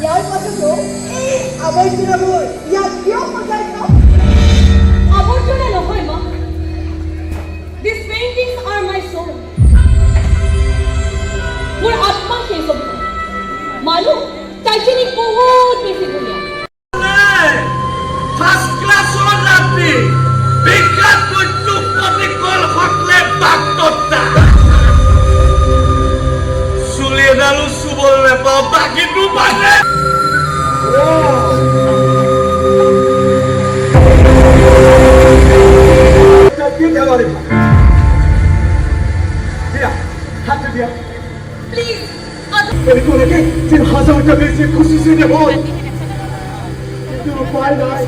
ইয়াৰ পাছতো এই আৱৰ্জনাবোৰ ইয়াত কিয় সজাই থওঁ? আৱৰ্জনা নহয় মা। These paintings are my soul. মোৰ আত্মা সেই ছবি। মালুম টাইটানিক বহুত বেছি ধুনীয়া। ফার্স্ট ক্লাস রাত্রি বিখ্যাত বৈদ্যুক প্রতিকূল হকলে বাগদত্তা চুলিয়ে ডালু চুবল নেপাও বাকিটো মানে প্লিজ এরকমকে 3000 টাকা বেশি খুশি সে দেব কিন্তু উপায় নাই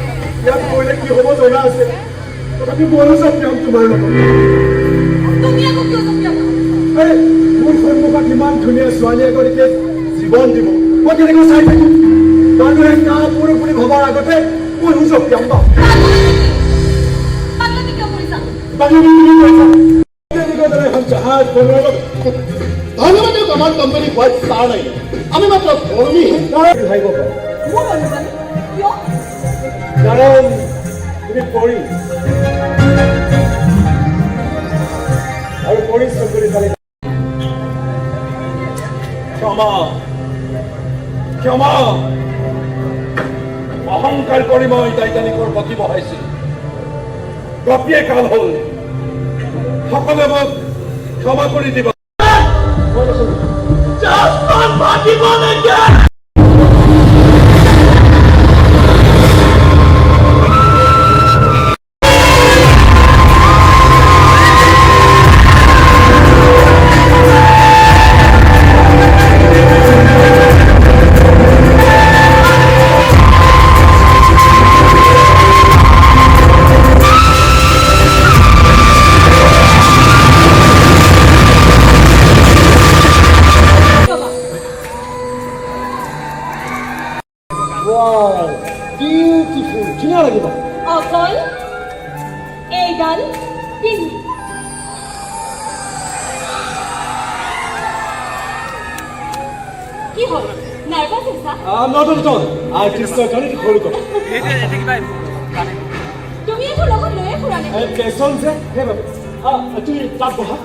ইয়াত কইলে কি হ'ব জনা আছে তথাপি বলো সত্যম তোমাৰ লগত তুমি আকৌ কিয় জপিয়াবা? এই মোৰ সন্মুখত ইমান ধুনীয়া ছোৱালী এগৰাকীয়ে জীৱন দিব মই কেনেকৈ চাই থাকিম মানুহে কাপোৰ বুলি ভবাৰ আগতে মই সত্যম পাম পাগলামি কিয় কৰিছা? বাকি কি কৈছা তেনেকৈ এখন জাহাজ বনোৱাৰ ধন্যবাদ আমাৰ কোম্পানি হোয়াইট স্টাৰ নাই আমি মাত্ৰ কৰ্মী ভাইব মোৰ অনুমান কিয়? কাৰণ তুমি পড়ি আৰ পৰিশ্ৰম কৰে চালে ক্ষমা ক্ষমা অহংকাৰ কৰে মই টাইটানিকৰ প্ৰতি বহাইছিল কপিয়ে কাল হল সকলে মোক ক্ষমা কৰি দিব অকল এইডাল পিন্ধি কি হ'ল? নাৰ্ভাছ হৈছা? আৰ্টিষ্টৰ কাৰণে সৰু কথা তুমি একো লগত লৈয়ে ফুৰা নেকি? পেচন যে সেইবাবে তুমি তাত বহা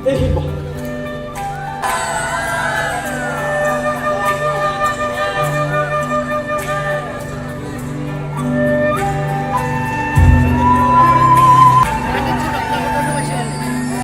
এইখিনিত বহা